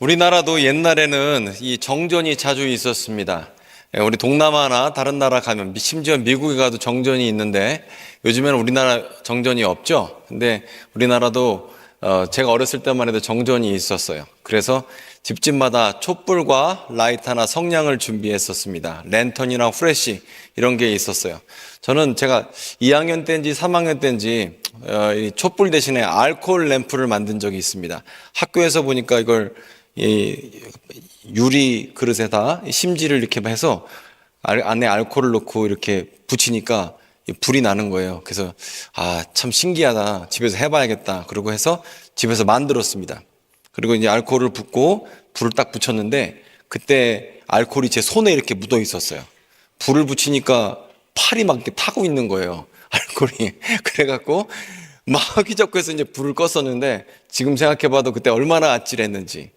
우리나라도 옛날에는 이 정전이 자주 있었습니다. 우리 동남아나 다른 나라 가면, 심지어 미국에 가도 정전이 있는데 요즘에는 우리나라 정전이 없죠. 근데 우리나라도 제가 어렸을 때만 해도 정전이 있었어요. 그래서 집집마다 촛불과 라이터나 성냥을 준비했었습니다. 랜턴이나 후레쉬 이런 게 있었어요. 저는 제가 2학년 때인지 3학년 때인지 이 촛불 대신에 알코올 램프를 만든 적이 있습니다. 학교에서 보니까 이걸 유리 그릇에다 심지를 이렇게 해서 안에 알코올을 넣고 이렇게 붙이니까 불이 나는 거예요. 그래서 참 신기하다, 집에서 해봐야겠다 그러고 해서 집에서 만들었습니다. 그리고 이제 알코올을 붓고 불을 딱 붙였는데 그때 알코올이 제 손에 이렇게 묻어 있었어요. 불을 붙이니까 팔이 막 이렇게 타고 있는 거예요, 알코올이. 그래갖고 막 휘젓고 해서 이제 불을 껐었는데 지금 생각해봐도 그때 얼마나 아찔했는지.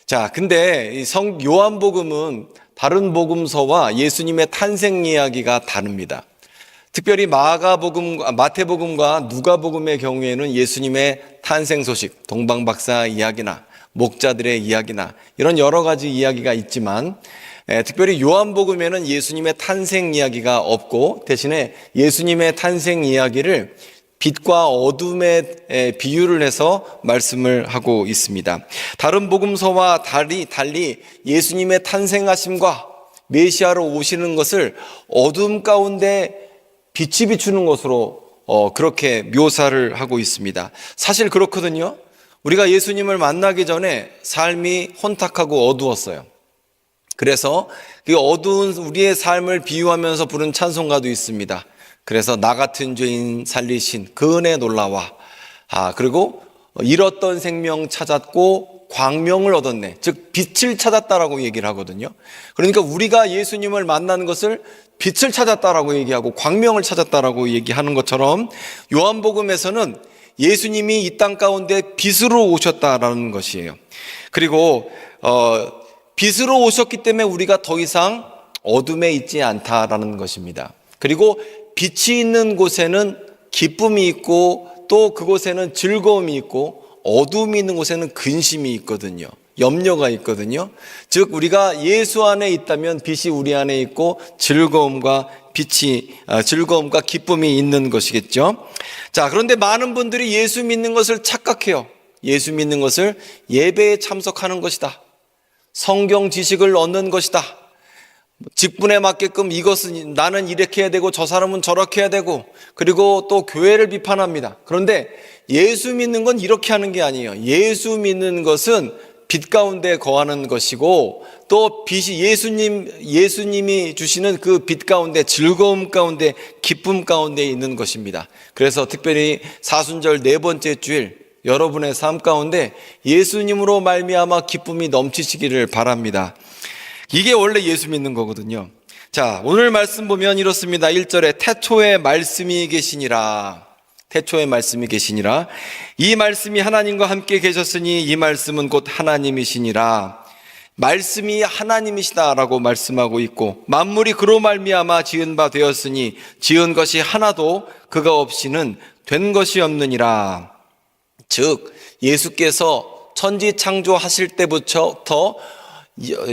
자, 근데 이 요한복음은 다른 복음서와 예수님의 탄생 이야기가 다릅니다. 특별히 마태복음과 누가복음의 경우에는 예수님의 탄생 소식, 동방박사 이야기나 목자들의 이야기나 이런 여러 가지 이야기가 있지만, 특별히 요한복음에는 예수님의 탄생 이야기가 없고 대신에 예수님의 탄생 이야기를 빛과 어둠에 비유를 해서 말씀을 하고 있습니다. 다른 복음서와 달리 예수님의 탄생하심과 메시아로 오시는 것을 어둠 가운데 빛이 비추는 것으로 그렇게 묘사를 하고 있습니다. 사실 그렇거든요. 우리가 예수님을 만나기 전에 삶이 혼탁하고 어두웠어요. 그래서 그 어두운 우리의 삶을 비유하면서 부른 찬송가도 있습니다. 그래서 나 같은 죄인 살리신 그 은혜 놀라와. 그리고 잃었던 생명 찾았고 광명을 얻었네. 즉 빛을 찾았다라고 얘기를 하거든요. 그러니까 우리가 예수님을 만나는 것을 빛을 찾았다라고 얘기하고 광명을 찾았다라고 얘기하는 것처럼 요한복음에서는 예수님이 이 땅 가운데 빛으로 오셨다라는 것이에요. 그리고 빛으로 오셨기 때문에 우리가 더 이상 어둠에 있지 않다라는 것입니다. 그리고 빛이 있는 곳에는 기쁨이 있고 또 그곳에는 즐거움이 있고 어둠이 있는 곳에는 근심이 있거든요. 염려가 있거든요. 즉 우리가 예수 안에 있다면 빛이 우리 안에 있고 즐거움과 기쁨이 있는 것이겠죠. 자, 그런데 많은 분들이 예수 믿는 것을 착각해요. 예수 믿는 것을 예배에 참석하는 것이다, 성경 지식을 얻는 것이다, 직분에 맞게끔 이것은 나는 이렇게 해야 되고 저 사람은 저렇게 해야 되고, 그리고 또 교회를 비판합니다. 그런데 예수 믿는 건 이렇게 하는 게 아니에요. 예수 믿는 것은 빛 가운데 거하는 것이고 또 빛이 예수님이 주시는 그 빛 가운데, 즐거움 가운데, 기쁨 가운데 있는 것입니다. 그래서 특별히 사순절 네 번째 주일 여러분의 삶 가운데 예수님으로 말미암아 기쁨이 넘치시기를 바랍니다. 이게 원래 예수 믿는 거거든요. 자, 오늘 말씀 보면 이렇습니다. 1절에 태초에 말씀이 계시니라. 태초에 말씀이 계시니라. 이 말씀이 하나님과 함께 계셨으니 이 말씀은 곧 하나님이시니라. 말씀이 하나님이시다라고 말씀하고 있고, 만물이 그로 말미암아 지은 바 되었으니 지은 것이 하나도 그가 없이는 된 것이 없느니라. 즉 예수께서 천지 창조하실 때부터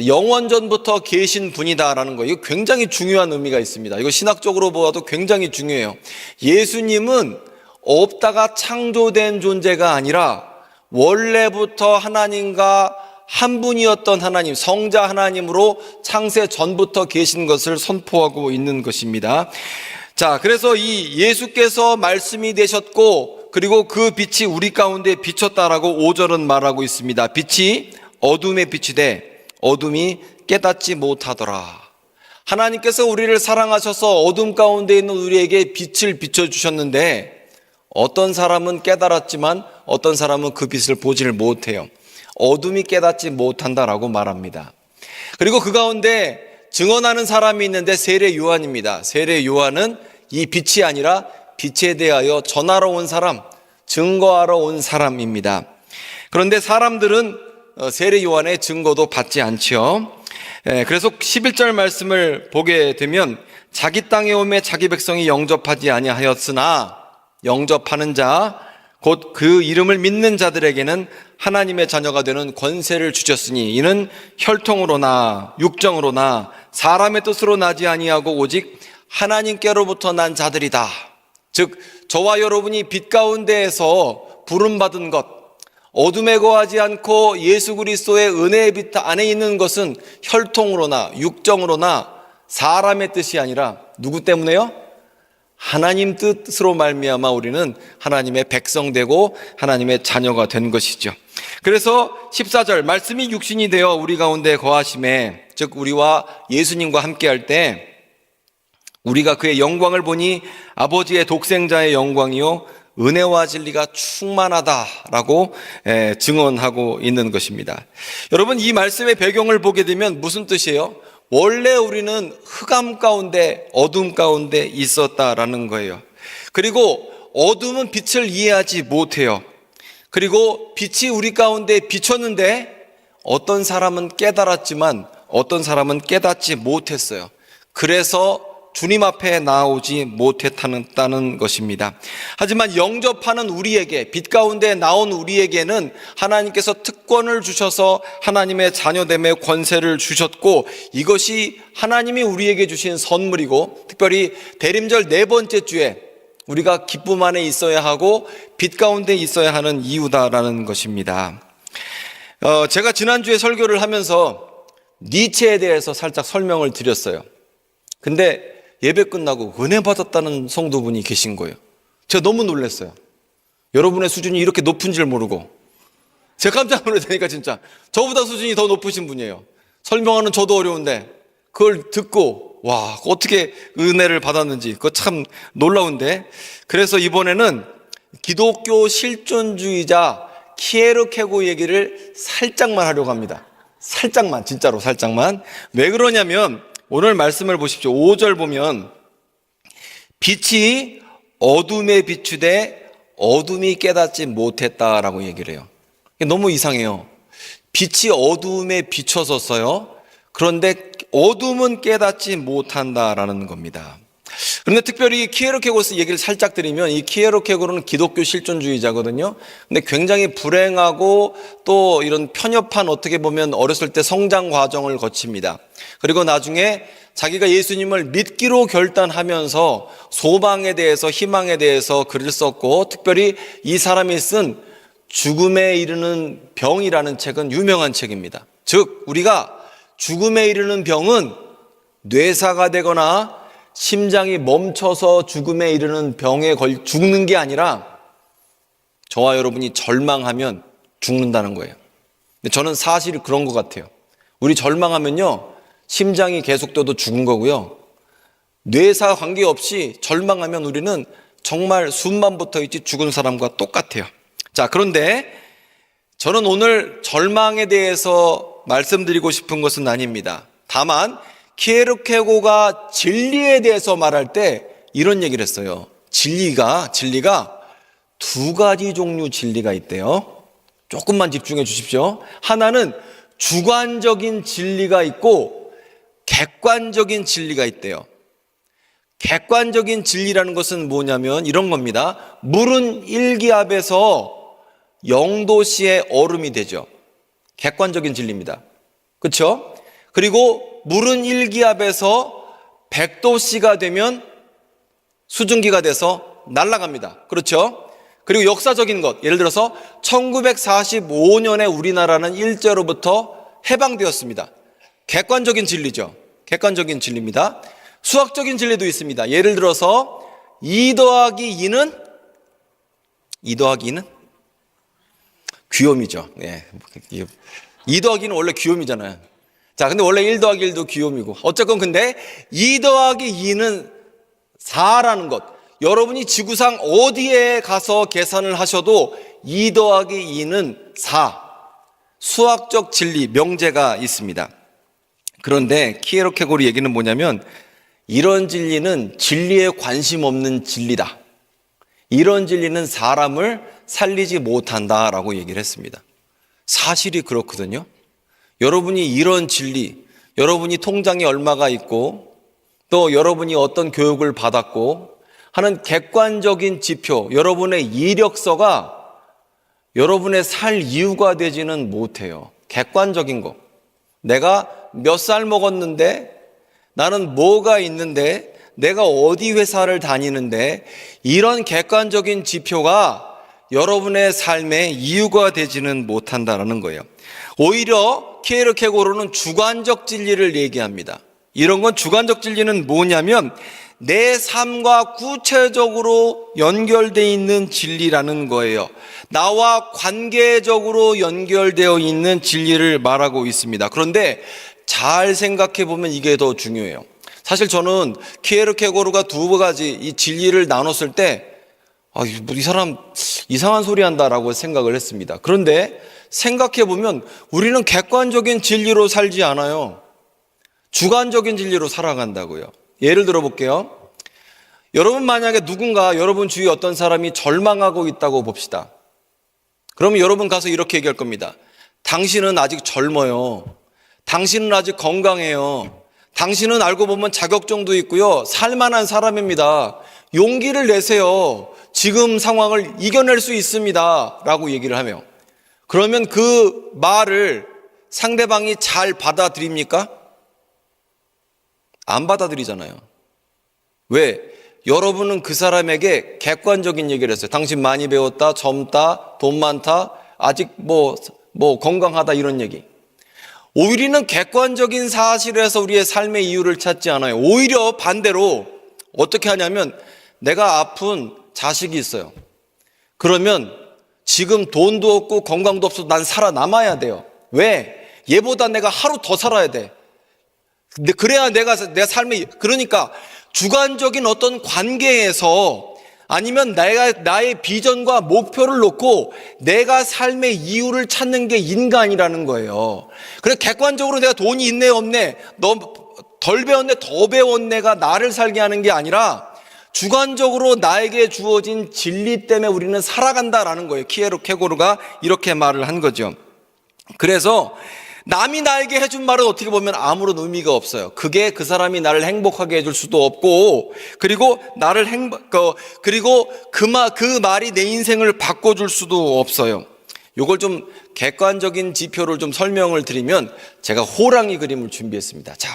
영원전부터 계신 분이다라는 거, 이거 굉장히 중요한 의미가 있습니다. 이거 신학적으로 보아도 굉장히 중요해요. 예수님은 없다가 창조된 존재가 아니라 원래부터 하나님과 한 분이었던 하나님, 성자 하나님으로 창세 전부터 계신 것을 선포하고 있는 것입니다. 자, 그래서 이 예수께서 말씀이 되셨고 그리고 그 빛이 우리 가운데 비쳤다라고 5절은 말하고 있습니다. 빛이 어둠의 빛이 돼 어둠이 깨닫지 못하더라. 하나님께서 우리를 사랑하셔서 어둠 가운데 있는 우리에게 빛을 비춰주셨는데 어떤 사람은 깨달았지만 어떤 사람은 그 빛을 보지를 못해요. 어둠이 깨닫지 못한다라고 말합니다. 그리고 그 가운데 증언하는 사람이 있는데 세례 요한입니다. 세례 요한은 이 빛이 아니라 빛에 대하여 전하러 온 사람, 증거하러 온 사람입니다. 그런데 사람들은 세례 요한의 증거도 받지 않지요. 그래서 11절 말씀을 보게 되면 자기 땅에 오매 자기 백성이 영접하지 아니하였으나 영접하는 자 곧 그 이름을 믿는 자들에게는 하나님의 자녀가 되는 권세를 주셨으니 이는 혈통으로나 육정으로나 사람의 뜻으로 나지 아니하고 오직 하나님께로부터 난 자들이다. 즉 저와 여러분이 빛 가운데에서 부름받은 것, 어둠에 거하지 않고 예수 그리스도의 은혜의 빛 안에 있는 것은 혈통으로나 육정으로나 사람의 뜻이 아니라 누구 때문에요? 하나님 뜻으로 말미암아 우리는 하나님의 백성 되고 하나님의 자녀가 된 것이죠. 그래서 14절 말씀이 육신이 되어 우리 가운데 거하심에, 즉 우리와 예수님과 함께할 때 우리가 그의 영광을 보니 아버지의 독생자의 영광이요 은혜와 진리가 충만하다라고 증언하고 있는 것입니다. 여러분, 이 말씀의 배경을 보게 되면 무슨 뜻이에요? 원래 우리는 흑암 가운데 어둠 가운데 있었다라는 거예요. 그리고 어둠은 빛을 이해하지 못해요. 그리고 빛이 우리 가운데 비쳤는데 어떤 사람은 깨달았지만 어떤 사람은 깨닫지 못했어요. 그래서 주님 앞에 나오지 못했다는 것입니다. 하지만 영접하는 우리에게, 빛 가운데 나온 우리에게는 하나님께서 특권을 주셔서 하나님의 자녀됨의 권세를 주셨고, 이것이 하나님이 우리에게 주신 선물이고, 특별히 대림절 네 번째 주에 우리가 기쁨 안에 있어야 하고 빛 가운데 있어야 하는 이유다라는 것입니다. 제가 지난주에 설교를 하면서 니체에 대해서 살짝 설명을 드렸어요. 근데 예배 끝나고 은혜 받았다는 성도분이 계신 거예요. 제가 너무 놀랐어요. 여러분의 수준이 이렇게 높은 줄 모르고. 제가 깜짝 놀라니까 진짜 저보다 수준이 더 높으신 분이에요. 설명하는 저도 어려운데 그걸 듣고 와, 어떻게 은혜를 받았는지 그거 참 놀라운데, 그래서 이번에는 기독교 실존주의자 키에르케고 얘기를 살짝만 하려고 합니다. 살짝만, 진짜로 살짝만. 왜 그러냐면 오늘 말씀을 보십시오. 5절 보면 빛이 어둠에 비추되 어둠이 깨닫지 못했다라고 얘기를 해요. 너무 이상해요. 빛이 어둠에 비춰졌어요. 그런데 어둠은 깨닫지 못한다라는 겁니다. 그런데 특별히 키에르케고스 얘기를 살짝 드리면, 이 키에르케고는 기독교 실존주의자거든요. 근데 굉장히 불행하고 또 이런 편협한, 어떻게 보면 어렸을 때 성장 과정을 거칩니다. 그리고 나중에 자기가 예수님을 믿기로 결단하면서 소망에 대해서, 희망에 대해서 글을 썼고, 특별히 이 사람이 쓴 죽음에 이르는 병이라는 책은 유명한 책입니다. 즉 우리가 죽음에 이르는 병은 뇌사가 되거나 심장이 멈춰서 죽음에 이르는 병에 죽는 게 아니라 저와 여러분이 절망하면 죽는다는 거예요. 근데 저는 사실 그런 것 같아요. 우리 절망하면요, 심장이 계속 뛰어도 죽은 거고요. 뇌사 관계없이 절망하면 우리는 정말 숨만 붙어 있지 죽은 사람과 똑같아요. 자, 그런데 저는 오늘 절망에 대해서 말씀드리고 싶은 것은 아닙니다. 다만 키에르케고가 진리에 대해서 말할 때 이런 얘기를 했어요. 진리가 두 가지 종류 진리가 있대요. 조금만 집중해 주십시오. 하나는 주관적인 진리가 있고 객관적인 진리가 있대요. 객관적인 진리라는 것은 뭐냐면 이런 겁니다. 물은 일기압에서 0도씨의 얼음이 되죠. 객관적인 진리입니다. 그렇죠? 그리고 물은 일기압에서 100도씨가 되면 수증기가 돼서 날아갑니다. 그렇죠? 그리고 역사적인 것, 예를 들어서 1945년에 우리나라는 일제로부터 해방되었습니다. 객관적인 진리죠. 객관적인 진리입니다. 수학적인 진리도 있습니다. 예를 들어서 2 더하기 2는 귀요미죠. 네. 2 더하기 2는 원래 귀요미잖아요. 자, 근데 원래 1 더하기 1도 귀요미고. 어쨌건 근데 2 더하기 2는 4라는 것. 여러분이 지구상 어디에 가서 계산을 하셔도 2 더하기 2는 4. 수학적 진리, 명제가 있습니다. 그런데 키에르케고르 얘기는 뭐냐면 이런 진리는 진리에 관심 없는 진리다. 이런 진리는 사람을 살리지 못한다라고 얘기를 했습니다. 사실이 그렇거든요. 여러분이 이런 진리, 여러분이 통장에 얼마가 있고 또 여러분이 어떤 교육을 받았고 하는 객관적인 지표, 여러분의 이력서가 여러분의 살 이유가 되지는 못해요. 객관적인 거. 내가 몇 살 먹었는데, 나는 뭐가 있는데, 내가 어디 회사를 다니는데, 이런 객관적인 지표가 여러분의 삶의 이유가 되지는 못한다는 거예요. 오히려 키에르케고르는 주관적 진리를 얘기합니다. 이런 건 주관적 진리는 뭐냐면 내 삶과 구체적으로 연결되어 있는 진리라는 거예요. 나와 관계적으로 연결되어 있는 진리를 말하고 있습니다. 그런데 잘 생각해 보면 이게 더 중요해요. 사실 저는 키에르케고르가 두 가지 이 진리를 나눴을 때 이 사람 이상한 소리 한다라고 생각을 했습니다. 그런데 생각해 보면 우리는 객관적인 진리로 살지 않아요. 주관적인 진리로 살아간다고요. 예를 들어 볼게요. 여러분 만약에 누군가 여러분 주위에 어떤 사람이 절망하고 있다고 봅시다. 그러면 여러분 가서 이렇게 얘기할 겁니다. 당신은 아직 젊어요. 당신은 아직 건강해요. 당신은 알고 보면 자격증도 있고요. 살만한 사람입니다. 용기를 내세요. 지금 상황을 이겨낼 수 있습니다. 라고 얘기를 하며 그러면 그 말을 상대방이 잘 받아들입니까? 안 받아들이잖아요. 왜? 여러분은 그 사람에게 객관적인 얘기를 했어요. 당신 많이 배웠다, 젊다, 돈 많다, 아직 뭐 건강하다 이런 얘기. 우리는 객관적인 사실에서 우리의 삶의 이유를 찾지 않아요. 오히려 반대로 어떻게 하냐면 내가 아픈 자식이 있어요. 그러면 지금 돈도 없고 건강도 없어도 난 살아남아야 돼요. 왜? 얘보다 내가 하루 더 살아야 돼. 근데 그래야 내 삶의, 그러니까 주관적인 어떤 관계에서 아니면 나의 비전과 목표를 놓고 내가 삶의 이유를 찾는 게 인간이라는 거예요. 그래 객관적으로 내가 돈이 있네 없네, 너 덜 배웠네 더 배웠네가 나를 살게 하는 게 아니라 주관적으로 나에게 주어진 진리 때문에 우리는 살아간다라는 거예요. 키에르케고르가 이렇게 말을 한 거죠. 그래서 남이 나에게 해준 말은 어떻게 보면 아무런 의미가 없어요. 그게 그 사람이 나를 행복하게 해줄 수도 없고, 그리고 그 말이 내 인생을 바꿔줄 수도 없어요. 요걸 좀 객관적인 지표를 좀 설명을 드리면 제가 호랑이 그림을 준비했습니다. 자,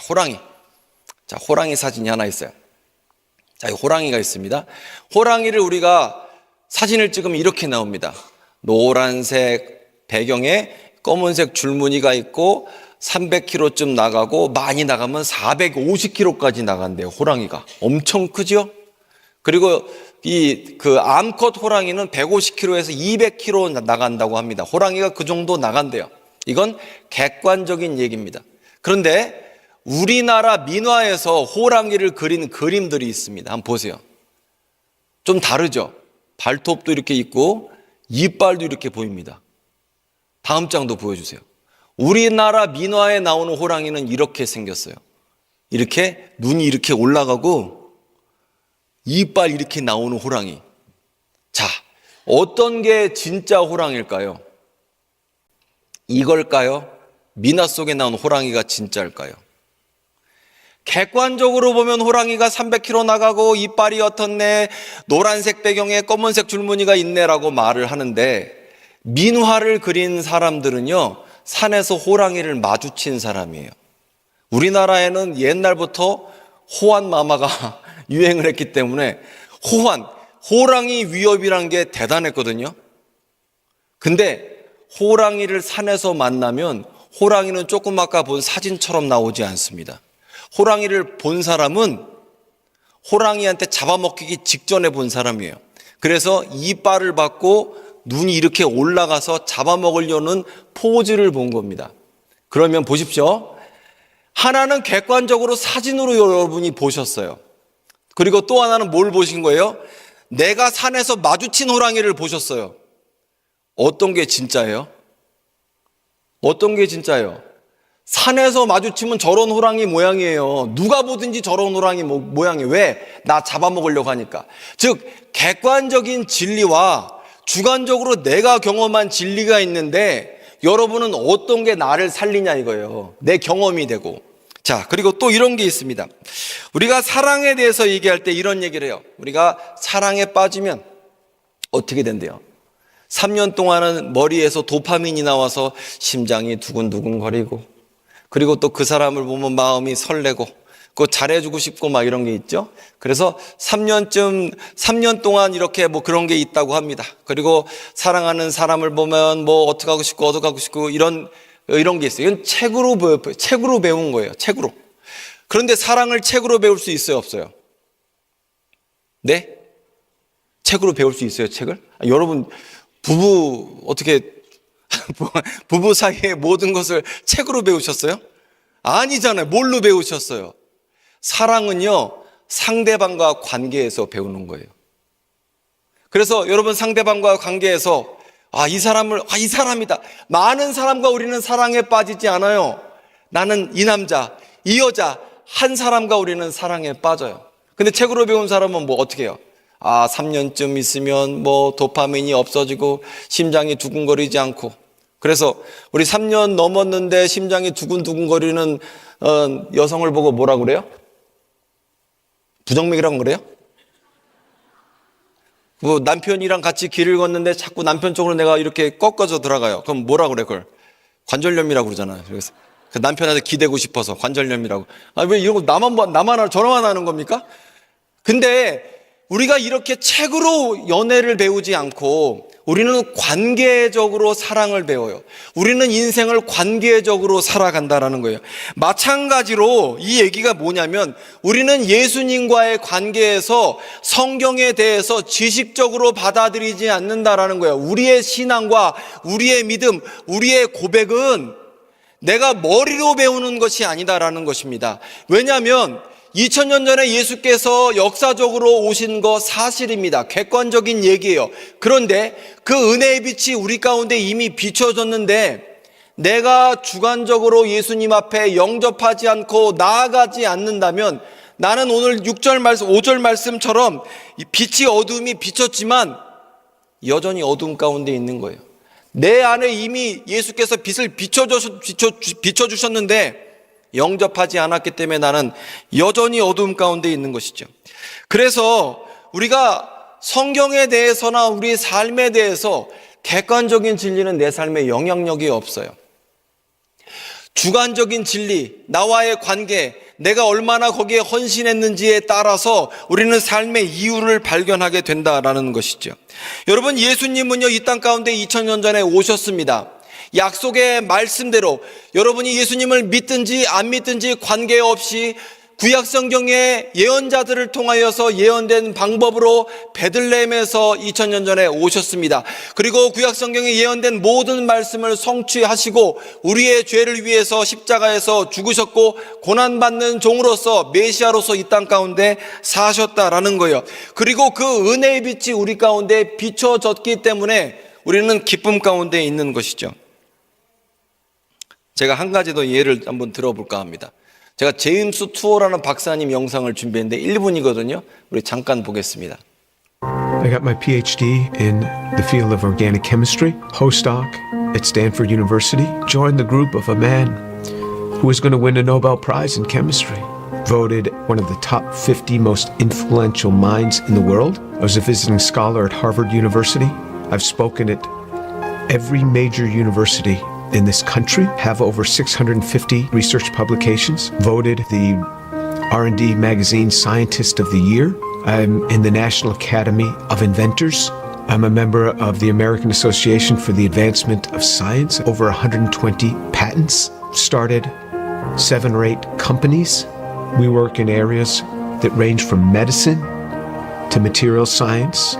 호랑이 사진이 하나 있어요. 자, 이 호랑이가 있습니다. 호랑이를 우리가 사진을 찍으면 이렇게 나옵니다. 노란색 배경에 검은색 줄무늬가 있고 300km쯤 나가고 많이 나가면 450km까지 나간대요. 호랑이가 엄청 크죠. 그리고 그 암컷 호랑이는 150km에서 200km 나간다고 합니다. 호랑이가 그 정도 나간대요. 이건 객관적인 얘기입니다. 그런데 우리나라 민화에서 호랑이를 그린 그림들이 있습니다. 한번 보세요. 좀 다르죠. 발톱도 이렇게 있고 이빨도 이렇게 보입니다. 다음 장도 보여주세요. 우리나라 민화에 나오는 호랑이는 이렇게 생겼어요. 이렇게 눈이 이렇게 올라가고 이빨 이렇게 나오는 호랑이. 자, 어떤 게 진짜 호랑이일까요? 이걸까요? 민화 속에 나온 호랑이가 진짜일까요? 객관적으로 보면 호랑이가 300km 나가고 이빨이 어떻네, 노란색 배경에 검은색 줄무늬가 있네라고 말을 하는데 민화를 그린 사람들은요, 산에서 호랑이를 마주친 사람이에요. 우리나라에는 옛날부터 호환 마마가 유행을 했기 때문에 호랑이 위협이란 게 대단했거든요. 근데 호랑이를 산에서 만나면 호랑이는 조금 아까 본 사진처럼 나오지 않습니다. 호랑이를 본 사람은 호랑이한테 잡아먹히기 직전에 본 사람이에요. 그래서 이빨을 받고 눈이 이렇게 올라가서 잡아먹으려는 포즈를 본 겁니다. 그러면 보십시오. 하나는 객관적으로 사진으로 여러분이 보셨어요. 그리고 또 하나는 뭘 보신 거예요? 내가 산에서 마주친 호랑이를 보셨어요. 어떤 게 진짜예요? 어떤 게 진짜예요? 산에서 마주치면 저런 호랑이 모양이에요. 누가 보든지 저런 호랑이 모양이에요. 왜? 나 잡아먹으려고 하니까. 즉 객관적인 진리와 주관적으로 내가 경험한 진리가 있는데 여러분은 어떤 게 나를 살리냐 이거예요. 내 경험이 되고. 자, 그리고 또 이런 게 있습니다. 우리가 사랑에 대해서 얘기할 때 이런 얘기를 해요. 우리가 사랑에 빠지면 어떻게 된대요? 3년 동안은 머리에서 도파민이 나와서 심장이 두근두근 거리고, 그리고 또 그 사람을 보면 마음이 설레고, 그 잘해주고 싶고 막 이런 게 있죠. 그래서 3년 동안 이렇게 뭐 그런 게 있다고 합니다. 그리고 사랑하는 사람을 보면 뭐 어떻게 하고 싶고 이런 게 있어요. 이건 책으로 배운 거예요. 책으로. 그런데 사랑을 책으로 배울 수 있어요, 없어요? 네? 책으로 배울 수 있어요, 책을? 여러분, 부부 사이의 모든 것을 책으로 배우셨어요? 아니잖아요. 뭘로 배우셨어요? 사랑은요, 상대방과 관계에서 배우는 거예요. 그래서 여러분, 상대방과 관계에서 이 사람이다. 많은 사람과 우리는 사랑에 빠지지 않아요. 나는 이 남자, 이 여자, 한 사람과 우리는 사랑에 빠져요. 근데 책으로 배운 사람은 뭐 어떻게 해요? 3년쯤 있으면 뭐 도파민이 없어지고 심장이 두근거리지 않고. 그래서 우리 3년 넘었는데 심장이 두근두근거리는 여성을 보고 뭐라 그래요? 부정맥이라고 그래요? 뭐 남편이랑 같이 길을 걷는데 자꾸 남편 쪽으로 내가 이렇게 꺾어져 들어가요. 그럼 뭐라 그래, 그걸? 관절염이라고 그러잖아요. 그래서 그 남편한테 기대고 싶어서 관절염이라고. 왜 이런 거 저러만 하는 겁니까? 근데 우리가 이렇게 책으로 연애를 배우지 않고 우리는 관계적으로 사랑을 배워요. 우리는 인생을 관계적으로 살아간다라는 거예요. 마찬가지로 이 얘기가 뭐냐면 우리는 예수님과의 관계에서 성경에 대해서 지식적으로 받아들이지 않는다라는 거예요. 우리의 신앙과 우리의 믿음, 우리의 고백은 내가 머리로 배우는 것이 아니다라는 것입니다. 왜냐하면 2000년 전에 예수께서 역사적으로 오신 거 사실입니다. 객관적인 얘기예요. 그런데 그 은혜의 빛이 우리 가운데 이미 비춰졌는데 내가 주관적으로 예수님 앞에 영접하지 않고 나아가지 않는다면 나는 오늘 5절 말씀처럼 빛이 어둠이 비쳤지만 여전히 어둠 가운데 있는 거예요. 내 안에 이미 예수께서 빛을 비춰주셨는데 영접하지 않았기 때문에 나는 여전히 어두움 가운데 있는 것이죠. 그래서 우리가 성경에 대해서나 우리 삶에 대해서 객관적인 진리는 내 삶에 영향력이 없어요. 주관적인 진리, 나와의 관계, 내가 얼마나 거기에 헌신했는지에 따라서 우리는 삶의 이유를 발견하게 된다라는 것이죠. 여러분, 예수님은요, 이 땅 가운데 2000년 전에 오셨습니다. 약속의 말씀대로 여러분이 예수님을 믿든지 안 믿든지 관계없이 구약 성경의 예언자들을 통하여서 예언된 방법으로 베들레헴에서 2000년 전에 오셨습니다. 그리고 구약 성경에 예언된 모든 말씀을 성취하시고 우리의 죄를 위해서 십자가에서 죽으셨고 고난받는 종으로서 메시아로서 이 땅 가운데 사셨다라는 거예요. 그리고 그 은혜의 빛이 우리 가운데 비춰졌기 때문에 우리는 기쁨 가운데 있는 것이죠. 제가 한 가지 더 예를 한번 들어볼까 합니다. 제가 제임스 투어라는 박사님 영상을 준비했는데 1분이거든요. 우리 잠깐 보겠습니다. I got my PhD in the field of organic chemistry, postdoc at Stanford University. Joined the group of a man who was going to win a Nobel Prize in chemistry. Voted one of the top 50 most influential minds in the world. I was a visiting scholar at Harvard University. I've spoken at every major university in this country, have over 650 research publications, voted the R&D magazine Scientist of the Year. I'm in the National Academy of Inventors. I'm a member of the American Association for the Advancement of Science, over 120 patents, started 7 or 8 companies. We work in areas that range from medicine to material science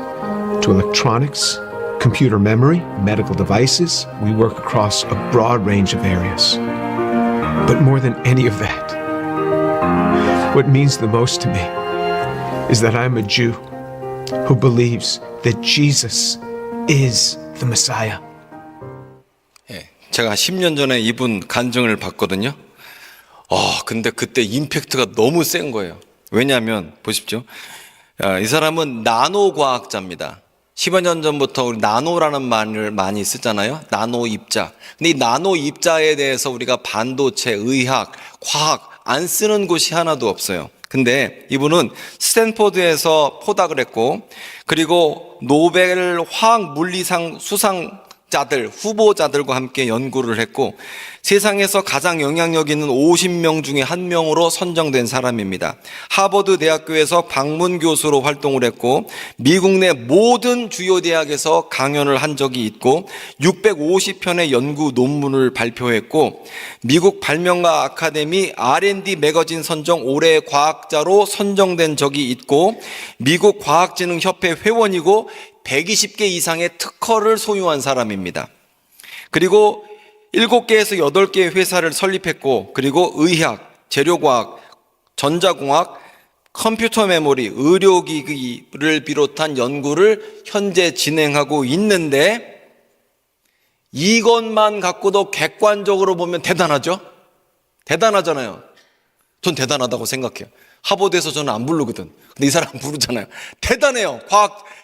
to electronics, computer memory, medical devices. We work across a broad range of areas. But more than any of that, what means the most to me is that I'm a Jew who believes that Jesus is the Messiah. 제가 10년 전에 이분 간증을 봤거든요. 근데 그때 임팩트가 너무 센 거예요. 왜냐하면 보십시오. 이 사람은 나노 과학자입니다. 10여 년 전부터 우리 나노라는 말을 많이 쓰잖아요. 나노 입자. 근데 이 나노 입자에 대해서 우리가 반도체, 의학, 과학 안 쓰는 곳이 하나도 없어요. 근데 이분은 스탠포드에서 포닥을 했고, 그리고 노벨 화학 물리상 수상자들, 후보자들과 함께 연구를 했고, 세상에서 가장 영향력 있는 50명 중에 한 명으로 선정된 사람입니다. 하버드 대학교에서 방문 교수로 활동을 했고, 미국 내 모든 주요 대학에서 강연을 한 적이 있고, 650편의 연구 논문을 발표했고, 미국 발명가 아카데미 R&D 매거진 선정 올해의 과학자로 선정된 적이 있고, 미국 과학진흥협회 회원이고 120개 이상의 특허를 소유한 사람입니다. 그리고 7개에서 8개의 회사를 설립했고, 그리고 의학, 재료과학, 전자공학, 컴퓨터 메모리, 의료기기를 비롯한 연구를 현재 진행하고 있는데, 이것만 갖고도 객관적으로 보면 대단하죠? 대단하잖아요. 전 대단하다고 생각해요. 하버드에서 저는 안 부르거든. 근데 이 사람 부르잖아요. 대단해요.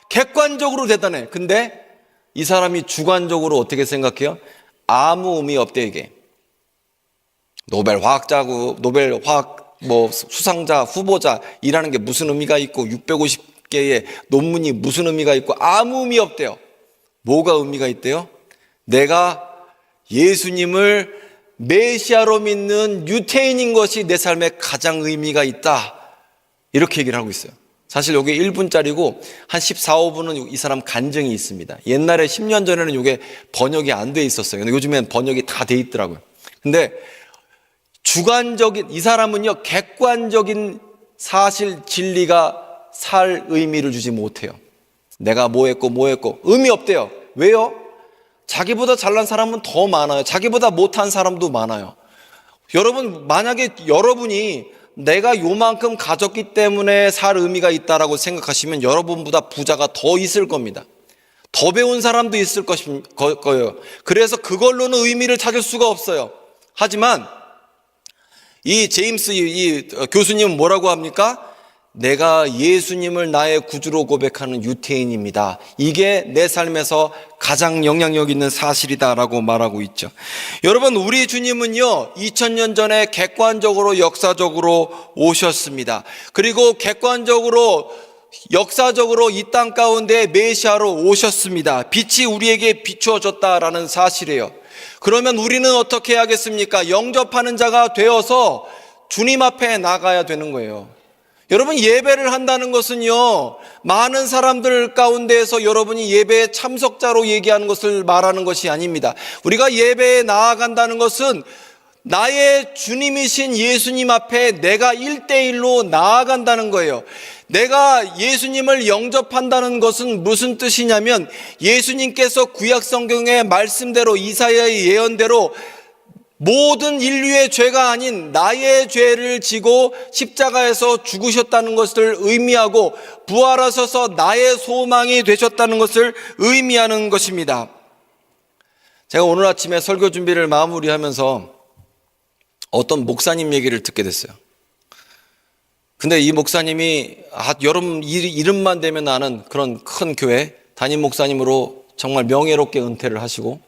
객관적으로 대단해. 근데 이 사람이 주관적으로 어떻게 생각해요? 아무 의미 없대, 이게. 노벨 화학자고, 노벨 화학 수상자, 후보자 이라는 게 무슨 의미가 있고, 650개의 논문이 무슨 의미가 있고, 아무 의미 없대요. 뭐가 의미가 있대요? 내가 예수님을 메시아로 믿는 유태인인 것이 내 삶에 가장 의미가 있다. 이렇게 얘기를 하고 있어요. 사실 여기 1분짜리고 한 14, 15분은 이 사람 간증이 있습니다. 옛날에 10년 전에는 이게 번역이 안 돼 있었어요. 근데 요즘엔 번역이 다 돼 있더라고요. 근데 이 사람은요, 객관적인 사실, 진리가 살 의미를 주지 못해요. 내가 뭐 했고 의미 없대요. 왜요? 자기보다 잘난 사람은 더 많아요. 자기보다 못한 사람도 많아요. 여러분, 만약에 여러분이 내가 요만큼 가졌기 때문에 살 의미가 있다라고 생각하시면 여러분보다 부자가 더 있을 겁니다. 더 배운 사람도 있을 거예요. 그래서 그걸로는 의미를 찾을 수가 없어요. 하지만 이 제임스 이 교수님은 뭐라고 합니까? 내가 예수님을 나의 구주로 고백하는 유태인입니다. 이게 내 삶에서 가장 영향력 있는 사실이다라고 말하고 있죠. 여러분, 우리 주님은요, 2000년 전에 객관적으로 역사적으로 오셨습니다. 그리고 객관적으로 역사적으로 이 땅 가운데 메시아로 오셨습니다. 빛이 우리에게 비추어졌다라는 사실이에요. 그러면 우리는 어떻게 해야겠습니까? 영접하는 자가 되어서 주님 앞에 나가야 되는 거예요. 여러분, 예배를 한다는 것은요, 많은 사람들 가운데에서 여러분이 예배의 참석자로 얘기하는 것을 말하는 것이 아닙니다. 우리가 예배에 나아간다는 것은 나의 주님이신 예수님 앞에 내가 1대1로 나아간다는 거예요. 내가 예수님을 영접한다는 것은 무슨 뜻이냐면, 예수님께서 구약 성경의 말씀대로, 이사야의 예언대로 모든 인류의 죄가 아닌 나의 죄를 지고 십자가에서 죽으셨다는 것을 의미하고, 부활하셔서 나의 소망이 되셨다는 것을 의미하는 것입니다. 제가 오늘 아침에 설교 준비를 마무리하면서 어떤 목사님 얘기를 듣게 됐어요. 근데 이 목사님이 여러분 이름만 대면 아는 그런 큰 교회 담임 목사님으로 정말 명예롭게 은퇴를 하시고,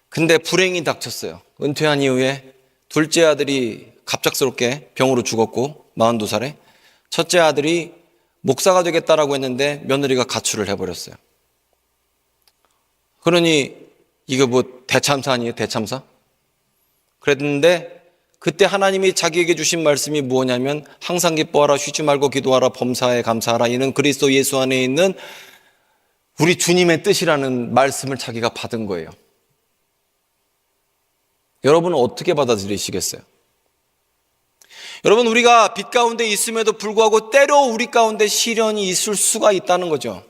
근데 불행이 닥쳤어요. 은퇴한 이후에 둘째 아들이 갑작스럽게 병으로 죽었고 42살에, 첫째 아들이 목사가 되겠다라고 했는데 며느리가 가출을 해버렸어요. 그러니 이거 뭐 대참사 아니에요? 대참사? 그랬는데 그때 하나님이 자기에게 주신 말씀이 무엇이냐면, 항상 기뻐하라, 쉬지 말고 기도하라, 범사에 감사하라. 이는 그리스도 예수 안에 있는 우리 주님의 뜻이라는 말씀을 자기가 받은 거예요. 여러분은 어떻게 받아들이시겠어요? 여러분, 우리가 빛 가운데 있음에도 불구하고 때로 우리 가운데 시련이 있을 수가 있다는 거죠.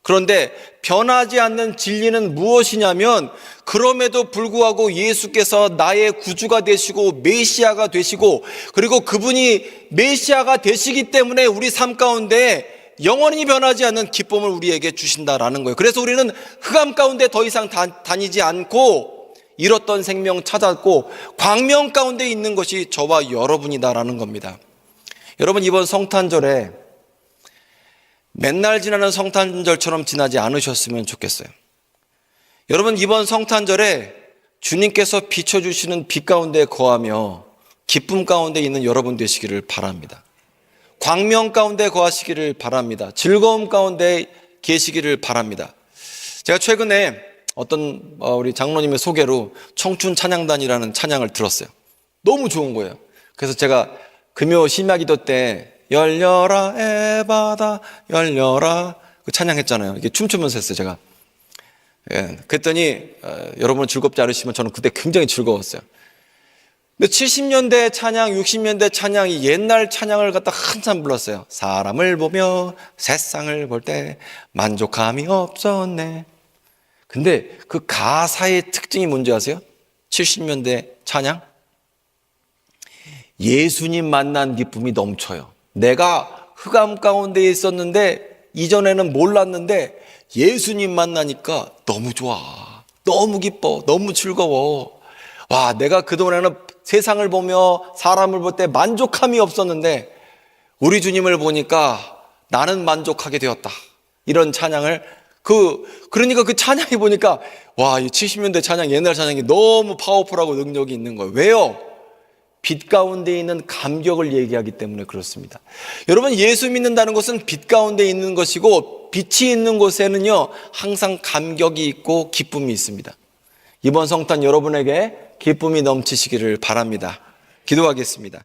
그런데 변하지 않는 진리는 무엇이냐면, 그럼에도 불구하고 예수께서 나의 구주가 되시고 메시아가 되시고, 그리고 그분이 메시아가 되시기 때문에 우리 삶 가운데 영원히 변하지 않는 기쁨을 우리에게 주신다라는 거예요. 그래서 우리는 흑암 가운데 더 이상 다니지 않고 잃었던 생명 찾았고 광명 가운데 있는 것이 저와 여러분이다라는 겁니다. 여러분, 이번 성탄절에 맨날 지나는 성탄절처럼 지나지 않으셨으면 좋겠어요. 여러분, 이번 성탄절에 주님께서 비춰주시는 빛 가운데 거하며 기쁨 가운데 있는 여러분 되시기를 바랍니다. 광명 가운데 거하시기를 바랍니다. 즐거움 가운데 계시기를 바랍니다. 제가 최근에 어떤 우리 장로님의 소개로 청춘 찬양단이라는 찬양을 들었어요. 너무 좋은 거예요. 그래서 제가 금요 심야기도 때 열려라 에바다 열려라 그 찬양했잖아요. 이게 춤추면서 했어요, 제가. 예, 그랬더니 여러분 즐겁지 않으시면 저는 그때 굉장히 즐거웠어요. 근데 70년대 찬양, 60년대 찬양이 옛날 찬양을 갖다 한참 불렀어요. 사람을 보며 세상을 볼 때 만족함이 없었네. 근데 그 가사의 특징이 뭔지 아세요? 70년대 찬양? 예수님 만난 기쁨이 넘쳐요. 내가 흑암 가운데 있었는데 이전에는 몰랐는데 예수님 만나니까 너무 좋아. 너무 기뻐. 너무 즐거워. 와, 내가 그동안에는 세상을 보며 사람을 볼 때 만족함이 없었는데 우리 주님을 보니까 나는 만족하게 되었다. 이런 찬양을 그러니까 그 찬양이 보니까 와, 이 70년대 찬양, 옛날 찬양이 너무 파워풀하고 능력이 있는 거예요. 왜요? 빛 가운데 있는 감격을 얘기하기 때문에 그렇습니다. 여러분, 예수 믿는다는 것은 빛 가운데 있는 것이고 빛이 있는 곳에는요 항상 감격이 있고 기쁨이 있습니다. 이번 성탄 여러분에게 기쁨이 넘치시기를 바랍니다. 기도하겠습니다.